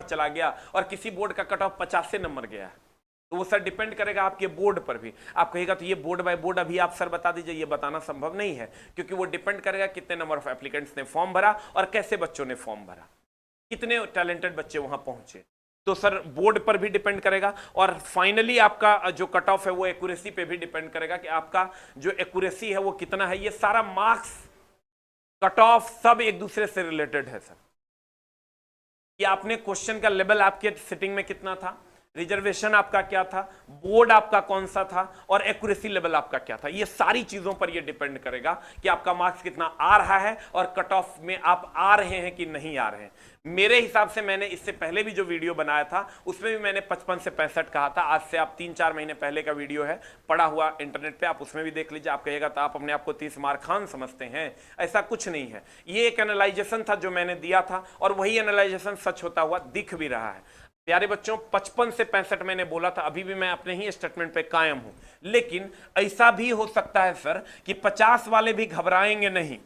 चला गया और किसी बोर्ड का कट ऑफ 50 से नंबर गया, तो वो सर डिपेंड करेगा आपके बोर्ड पर भी। आप कहेगा तो ये बोर्ड बाय बोर्ड अभी आप सर बता दीजिए, ये बताना संभव नहीं है, क्योंकि वो डिपेंड करेगा कितने नंबर ऑफ एप्लीकेंट्स ने फॉर्म भरा और कैसे बच्चों ने फॉर्म भरा, कितने टैलेंटेड बच्चे वहां पहुंचे, तो सर बोर्ड पर भी डिपेंड करेगा। और फाइनली आपका जो कट ऑफ है वो एक्यूरेसी पे भी डिपेंड करेगा कि आपका जो एक्यूरेसी है वो कितना है। ये सारा मार्क्स, कट ऑफ सब एक दूसरे से रिलेटेड है सर। कि आपने क्वेश्चन का लेवल आपके सिटिंग में कितना था, रिजर्वेशन आपका क्या था, बोर्ड आपका कौन सा था और एक्यूरेसी लेवल आपका क्या था, ये सारी चीजों पर ये डिपेंड करेगा कि आपका मार्क्स कितना आ रहा है और कट ऑफ में आप आ रहे हैं कि नहीं आ रहे हैं। मेरे हिसाब से मैंने इससे पहले भी जो वीडियो बनाया था उसमें भी मैंने 55 से 65 कहा था। आज से आप 3-4 महीने पहले का वीडियो है, पड़ा हुआ इंटरनेट पे, आप उसमें भी देख लीजिए। आप कहिएगा तो आप अपने आप को 30 मार्क खान समझते हैं, ऐसा कुछ नहीं है। ये एक एनालाइजेशन था जो मैंने दिया था और वही एनालाइजेशन सच होता हुआ दिख भी रहा है। प्यारे बच्चों, 55 से 65 मैंने बोला था, अभी भी मैं अपने ही स्टेटमेंट पे कायम हूं। लेकिन ऐसा भी हो सकता है सर कि 50 वाले भी घबराएंगे नहीं,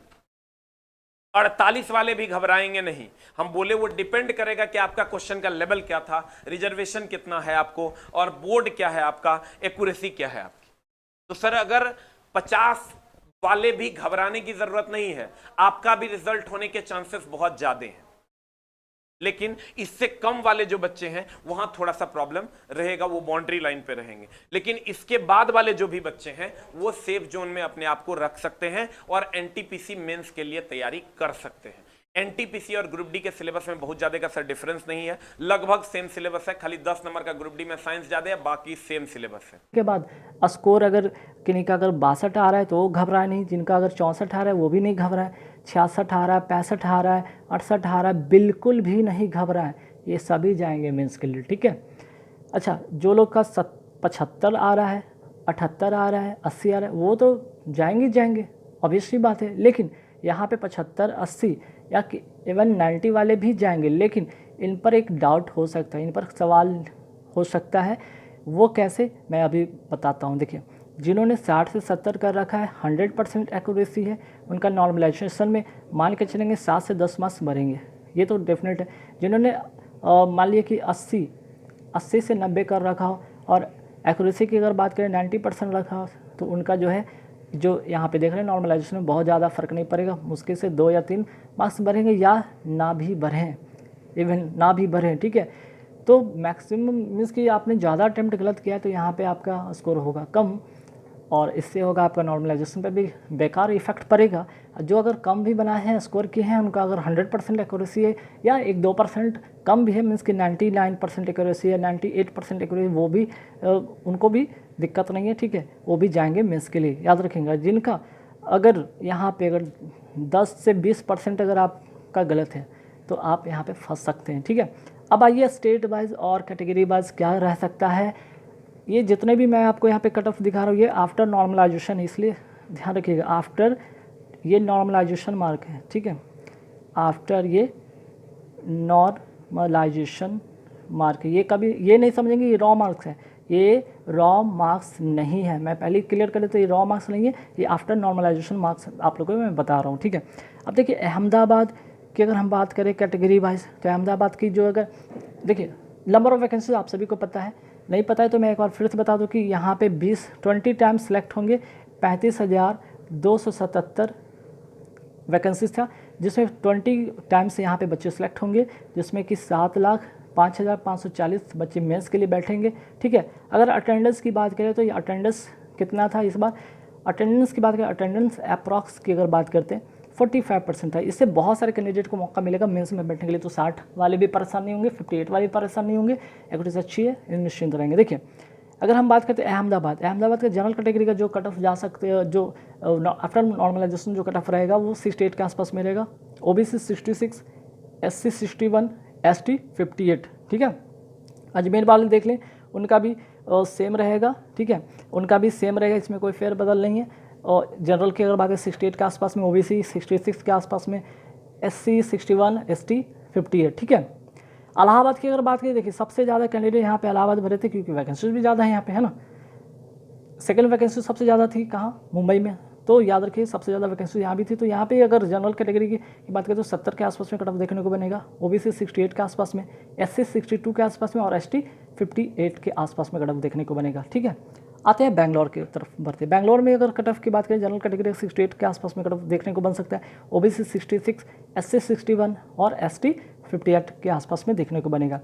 48 वाले भी घबराएंगे नहीं। हम बोले वो डिपेंड करेगा कि आपका क्वेश्चन का लेवल क्या था, रिजर्वेशन कितना है आपको और बोर्ड क्या है आपका, एक्यूरेसी क्या है आपकी। तो सर अगर 50 वाले भी घबराने की जरूरत नहीं है, आपका भी रिजल्ट होने के चांसेस बहुत ज्यादा हैं। लेकिन इससे कम वाले जो बच्चे हैं वहां थोड़ा सा प्रॉब्लम रहेगा, वो बाउंड्री लाइन पे रहेंगे। लेकिन इसके बाद वाले जो भी बच्चे हैं वो सेफ जोन में अपने आप को रख सकते हैं और एनटीपीसी मेंस के लिए तैयारी कर सकते हैं। एनटीपीसी और ग्रुप डी के सिलेबस में बहुत ज्यादा का सर डिफरेंस नहीं है, लगभग सेम सिलेबस है, खाली 10 नंबर का ग्रुप डी में साइंस ज्यादा है, बाकी सेम सिलेबस है। के बाद स्कोर अगर किन्हीं का अगर 62 आ रहा है तो वो घबराए नहीं, जिनका अगर 64 आ रहा है वो भी नहीं घबराए, 66 आ रहा है, 65 आ रहा है, 68 आ रहा है, बिल्कुल भी नहीं घबराए, ये सभी जाएंगे मेंस के लिए, ठीक है। अच्छा, जो लोग का 75 आ रहा है, 78 आ रहा है, 80 आ रहा है, वो तो जाएंगे, ऑब्वियसली बात है। लेकिन यहाँ पे 75, 80 या इवन 90 वाले भी जाएंगे, लेकिन इन पर एक डाउट हो सकता है, इन पर सवाल हो सकता है। वो कैसे, मैं अभी बताता हूँ। देखिए, जिन्होंने 60 से 70 कर रखा है, 100% एक्यूरेसी है, उनका नॉर्मलाइजेशन में मान के चलेंगे 7 से 10 मार्क्स बढ़ेंगे, ये तो डेफिनेट है। जिन्होंने मान लिया कि 80 से 90 कर रखा हो और एक्यूरेसी की अगर बात करें 90% रखा हो, तो उनका जो है, जो यहाँ पे देख रहे हैं नॉर्मलाइजेशन में बहुत ज़्यादा फ़र्क नहीं पड़ेगा, मुश्किल से 2 या 3 मार्क्स बढ़ेंगे या ना भी बढ़ें, इवन ना भी बढ़ें, ठीक है। तो मैक्सिमम मीन्स कि आपने ज़्यादा अटेम्प्ट गलत किया है तो यहाँ पे आपका स्कोर होगा कम और इससे होगा आपका नॉर्मलाइजेशन पे भी बेकार इफेक्ट पड़ेगा। जो अगर कम भी बनाए हैं, स्कोर किए हैं, उनका अगर 100% एक्यूरेसी है या 1-2% कम भी है, मीन्स कि 99% एक्यूरेसी है, 98% एक्यूरेसी, वो भी उनको भी दिक्कत नहीं है, ठीक है, वो भी जाएंगे मेंस के लिए। याद रखेंगे, जिनका अगर यहाँ पे अगर 10 से 20% अगर आपका गलत है तो आप यहाँ पे फंस सकते हैं, ठीक है। अब आइए स्टेट वाइज और कैटेगरी वाइज क्या रह सकता है। ये जितने भी मैं आपको यहाँ पे कट ऑफ दिखा रहा हूँ ये आफ्टर नॉर्मलाइजेशन, इसलिए ध्यान रखिएगा, आफ्टर ये नॉर्मलाइजेशन मार्क है, ठीक है, आफ्टर ये नॉर्मलाइजेशन मार्क है। ये कभी ये नहीं समझेंगे ये रॉ मार्क्स है, ये रॉ मार्क्स नहीं है, मैं पहले क्लियर कर लेता हूँ, ये रॉ मार्क्स नहीं है, ये आफ्टर नॉर्मलाइजेशन मार्क्स आप लोगों को मैं बता रहा हूँ, ठीक है। अब देखिए, अहमदाबाद की अगर हम बात करें कैटेगरी वाइज, तो अहमदाबाद की जो अगर देखिए नंबर ऑफ वैकेंसीज आप सभी को पता है, नहीं पता है तो मैं एक बार फिर से बता दूं कि यहाँ पे 20 टाइम्स सेलेक्ट होंगे, 35,277 वैकेंसीज था, जिसमें 20 टाइम्स यहाँ पे बच्चे सेलेक्ट होंगे, जिसमें कि 7,05,540 बच्चे मेंस के लिए बैठेंगे, ठीक है। अगर अटेंडेंस की बात करें तो ये अटेंडेंस कितना था इस बार, अटेंडेंस की बात करें, अटेंडेंस अप्रॉक्स की अगर बात करते हैं 45% था। इससे बहुत सारे कैंडिडेट को मौका मिलेगा मेंस में बैठने के लिए, तो 60 वाले भी परेशान नहीं होंगे, 58 वाले भी परेशान नहीं होंगे, एक्यूरेसी अच्छी है, निश्चिंत रहेंगे। देखिए, अगर हम बात करते हैं अहमदाबाद का जनरल कैटेगरी का जो कट ऑफ जा सकते हैं, जो आफ्टर नॉर्मलाइजेशन जो कट ऑफ रहेगा वो 68 के आसपास में रहेगा, ओबीसी 66, एससी 61, एसटी 58, ठीक है। अजमेर वाले देख लें, उनका भी सेम रहेगा, ठीक है, उनका भी सेम रहेगा, इसमें कोई फेरबदल नहीं है। और जनरल की अगर बात करें 68 के आसपास में, ओबीसी 66 के आसपास में, एससी 61, एसटी 58, ठीक है। इलाहाबाद की अगर बात करें, देखिए सबसे ज़्यादा कैंडिडेट यहाँ पे इलाहाबाद भरे थे, क्योंकि वैकेंसीज भी ज़्यादा है यहाँ पे, है ना। सेकंड वैकेंसी सबसे ज़्यादा थी कहाँ, मुंबई में तो याद रखिए सबसे ज़्यादा वैकेंसी यहाँ भी थी। तो यहाँ पे अगर जनरल कैटेगरी की बात करें तो 70 के आसपास में कट ऑफ देखने को बनेगा, ओबीसी 68 के आसपास में, एससी 62 के आसपास में और एसटी 58 के आसपास में कट ऑफ देखने को बनेगा। ठीक है, आते हैं बैंगलोर की तरफ बढ़ते हैं। बैंगलोर में अगर कट ऑफ की बात करें जनरल कैटेगरी 68 के आसपास में कट ऑफ देखने को बन सकता है, ओबीसी 66, एससी 61 और एसटी 58 के आसपास में देखने को बनेगा।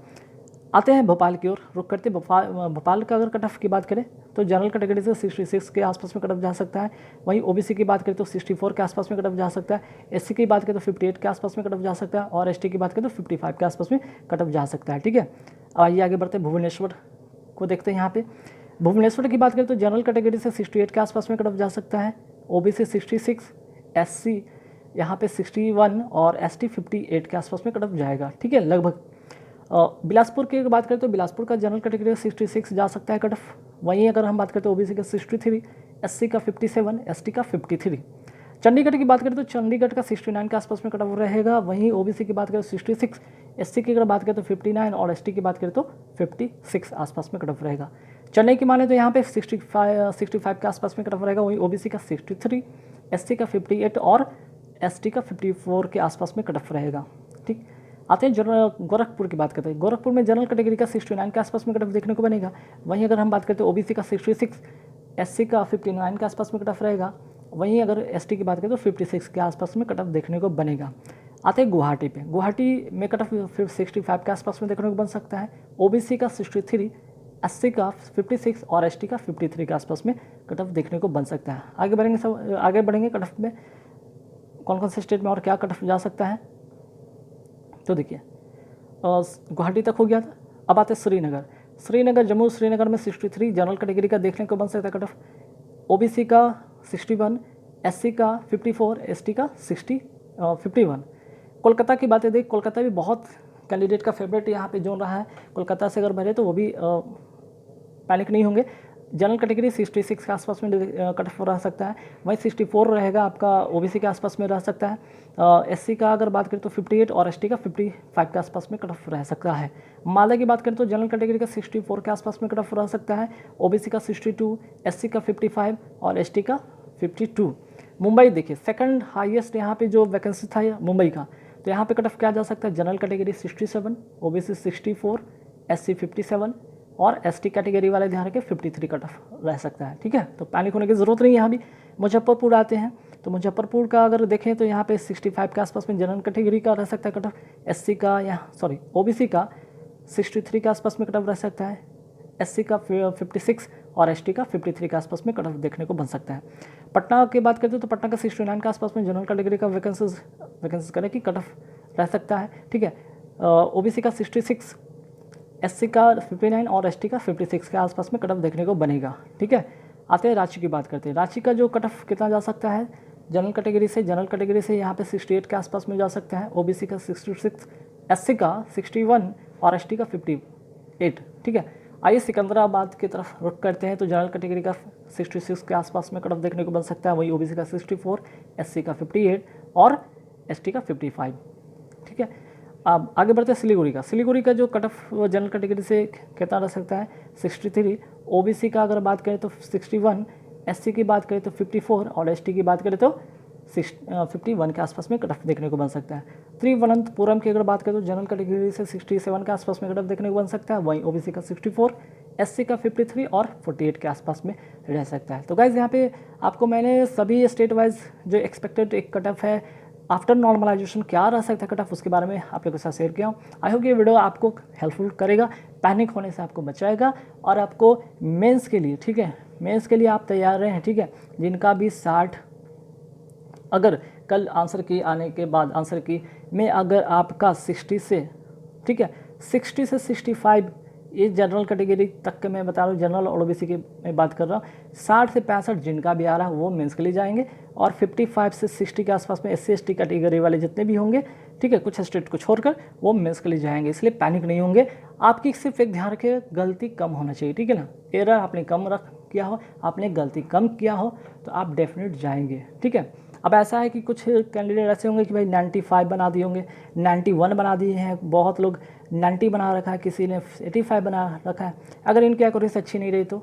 आते हैं भोपाल की ओर, रुक करते भोपाल का अगर कट ऑफ की बात करें तो जनरल कैटेगरी से 66 के आसपास में कट ऑफ जा सकता है, वहीं ओबीसी की बात करें तो 64 के आसपास में कट ऑफ जा सकता है, एससी की बात करें तो 58 के आसपास में कट ऑफ जा सकता है और एसटी की बात करें तो 55 के आसपास में कट ऑफ जा सकता है। ठीक है, आइए आगे बढ़ते हैं, भुवनेश्वर को देखते हैं। यहाँ पे भुवनेश्वर की बात करें तो जनरल कैटेगरी से 68 के आसपास में कट ऑफ जा सकता है, ओबीसी 66, एससी यहाँ पे 61 और एसटी 58 के आसपास में कट ऑफ जाएगा। ठीक है, लगभग। बिलासपुर की बात करें तो बिलासपुर का जनरल कैटेगरी 66 जा सकता है कट ऑफ, वहीं अगर हम बात करें तो ओबीसी का 63, एससी का 57, एसटी का 53। चंडीगढ़ की बात करें तो चंडीगढ़ का 69 के आसपास में कट ऑफ रहेगा, वहीं ओबीसी की बात करें तो 66, एससी की अगर बात करें तो 59 और एसटी की बात करें तो 56 आसपास में कट ऑफ रहेगा। चेन्नई की माने तो यहाँ पे 65 के आसपास में कट ऑफ रहेगा, वहीं ओबीसी का 63, एससी का 58 और एसटी का 54 के आसपास में कट ऑफ रहेगा। ठीक, आते हैं गोरखपुर की बात करते हैं। गोरखपुर में जनरल कैटेगरी का 69 के आसपास में कट ऑफ देखने को बनेगा, वहीं अगर हम बात करते हैं ओबीसी का 66, एससी का 59 के आसपास में कट ऑफ रहेगा, वहीं अगर एसटी की बात करें तो 56 के आसपास में कट ऑफ देखने को बनेगा। आते हैं गुवाहाटी पे, गुवाहाटी में कट ऑफ 65 के आसपास में देखने को बन सकता है, ओबीसी का 63, एससी का 56 और एसटी का 53 के आसपास में कट ऑफ देखने को बन सकता है। आगे बढ़ेंगे कट ऑफ में कौन कौन से स्टेट में और क्या कट ऑफ जा सकता है। तो देखिए गुवाहाटी तक हो गया था, अब आते श्रीनगर जम्मू श्रीनगर में 63 जनरल कैटेगरी का देखने को बन सकता है कट ऑफ, ओबीसी का 61, एससी का 54, एसटी का 51। कोलकाता की बातें देख, कोलकाता भी बहुत कैंडिडेट का फेवरेट यहाँ पे जोन रहा है, कोलकाता से अगर भरे तो वो भी पैनिक नहीं होंगे। जनरल कैटेगरी 66 के आसपास में कट ऑफ रह सकता है, वहीं 64 रहेगा आपका ओबीसी के आसपास में रह सकता है, एससी का अगर बात करें तो 58 और एसटी का 55 के आसपास में कट ऑफ रह सकता है। मालदा की बात करें तो जनरल कैटेगरी का 64 के आसपास में कट ऑफ रह सकता है, ओबीसी का 62, एससी का 55 और एसटी का 52। मुंबई देखिए सेकंड हाईएस्ट यहाँ पे जो वैकेंसी था मुंबई का, तो यहाँ पे कट ऑफ क्या जा सकता है, जनरल कैटेगरी 67, ओबीसी 64, एससी 57 और एसटी कैटेगरी वाले ध्यान रखें 53 कट ऑफ रह सकता है। ठीक है, तो पैनिक होने की ज़रूरत नहीं है। यहाँ भी मुजफ्फरपुर आते हैं, तो मुजफ्फरपुर का अगर देखें तो यहाँ पे 65 के आसपास में जनरल कैटेगरी का रह सकता है कट ऑफ, एससी का ओबीसी का 63 के आसपास में कट ऑफ रह सकता है, एससी का 56 और एसटी का 53 के आसपास में कट ऑफ देखने को बन सकता है। पटना की बात करते हैं तो पटना का 69 के आसपास में जनरल कैटेगरी का वैकेंसीज करें कि कट ऑफ रह सकता है। ठीक है, ओबीसी का 66, एससी का 59 और एसटी का 56 के आसपास में कट ऑफ देखने को बनेगा। ठीक है, आते हैं रांची की बात करते हैं। रांची का जो कट ऑफ कितना जा सकता है जनरल कैटेगरी से यहाँ पे 68 के आसपास में जा सकता है, ओबीसी का 66, एससी का 61 और एसटी का 58। ठीक है, आइए सिकंदराबाद की तरफ रुख करते हैं, तो जनरल कैटेगरी का 66 के आसपास में कट ऑफ देखने को बन सकता है, वही ओबीसी का 64, एससी का 58 और एसटी का 55। ठीक है, अब आगे बढ़ते हैं सिलीगुड़ी का जो कट ऑफ जनरल कैटेगरी से कितना रह सकता है 63, ओबीसी का अगर बात करें तो 61, एससी की बात करें तो 54 और एसटी की बात करें तो 51 के आसपास में कट ऑफ देखने को बन सकता है। तिरुवनंतपुरम की अगर बात करें तो जनरल कैटेगरी से 67 के आसपास में कट ऑफ देखने को बन सकता है, वहीं ओबीसी का 64, एससी का 53 और 48 के आसपास में रह सकता है। तो गाइज यहाँ पे आपको मैंने सभी स्टेट वाइज जो एक्सपेक्टेड एक कट ऑफ है आफ्टर नॉर्मलाइजेशन क्या रह सकता है कट ऑफ, उसके बारे में आप लोगों के साथ शेयर किया हूँ। आई होप ये वीडियो आपको हेल्पफुल करेगा, पैनिक होने से आपको बचाएगा और आपको मेंस के लिए, ठीक है, मेंस के लिए आप तैयार रहें। ठीक है, जिनका भी 60 अगर कल आंसर की आने के बाद आंसर की में अगर आपका 60 से, ठीक है, 60 से 65 ये जनरल कैटेगरी तक के मैं बता रहा हूँ, जनरल और ओबीसी की मैं बात कर रहा हूँ, 60 से 65 जिनका भी आ रहा है वो मेंस के लिए जाएंगे और 55 से 60 के आसपास में एससी एसटी कैटेगरी वाले जितने भी होंगे, ठीक है, कुछ स्टेट को छोड़कर वो मेंस के लिए जाएंगे। इसलिए पैनिक नहीं होंगे, आपकी सिर्फ एक ध्यान रखिए गलती कम होना चाहिए। ठीक है ना, एरर आपने कम किया हो, आपने गलती कम किया हो तो आप डेफिनेट जाएंगे। ठीक है, अब ऐसा है कि कुछ कैंडिडेट ऐसे होंगे कि भाई 95 बना दिए होंगे, 91 बना दिए हैं, बहुत लोग 90 बना रखा है, किसी ने 85 बना रखा है। अगर इनकी एक्यूरेसी अच्छी नहीं रही तो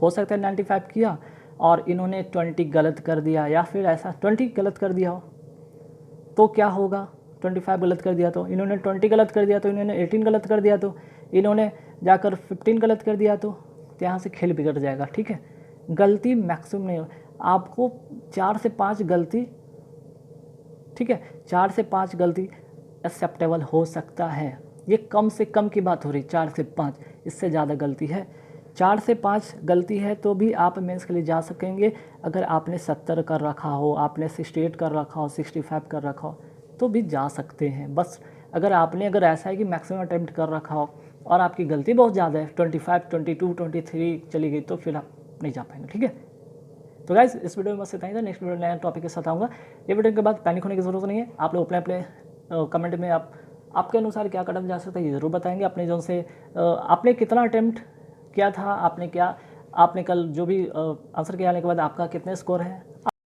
हो सकता है 95 किया और इन्होंने 20 गलत कर दिया, या फिर ऐसा 20 गलत कर दिया हो तो क्या होगा, 25 गलत कर दिया तो इन्होंने 20 गलत कर दिया, तो इन्होंने 18 गलत कर दिया, तो इन्होंने जाकर 15 गलत कर दिया, तो यहाँ से खेल बिगड़ जाएगा। ठीक है, गलती मैक्सिमम नहीं हो, आपको 4 से 5 गलती, ठीक है, 4 से 5 गलती एक्सेप्टेबल हो सकता है। ये कम से कम की बात हो रही, 4 से 5, इससे ज़्यादा गलती है। 4 से 5 गलती है तो भी आप मेंस के लिए जा सकेंगे। अगर आपने 70 कर रखा हो, आपने 68 कर रखा हो, 65 कर रखा हो, तो भी जा सकते हैं। बस अगर ऐसा है कि मैक्सिमम अटेम्प्ट कर रखा हो और आपकी गलती बहुत ज़्यादा है, 25, 22, 23 चली गई, तो फिर आप नहीं जा पाएंगे। ठीक है, तो गाइस इस वीडियो में बस इतना ही था। नेक्स्ट वीडियो नया टॉपिक के साथ आऊँगा। ये वीडियो के बाद पैनिक होने की ज़रूरत नहीं है। आप लोग अपने कमेंट में आपके अनुसार क्या कदम जा सकता है ये ज़रूर बताएंगे। अपने जोन से आपने कितना अटेम्प्ट किया था, आपने कल जो भी आंसर किया आने के बाद आपका कितने स्कोर है।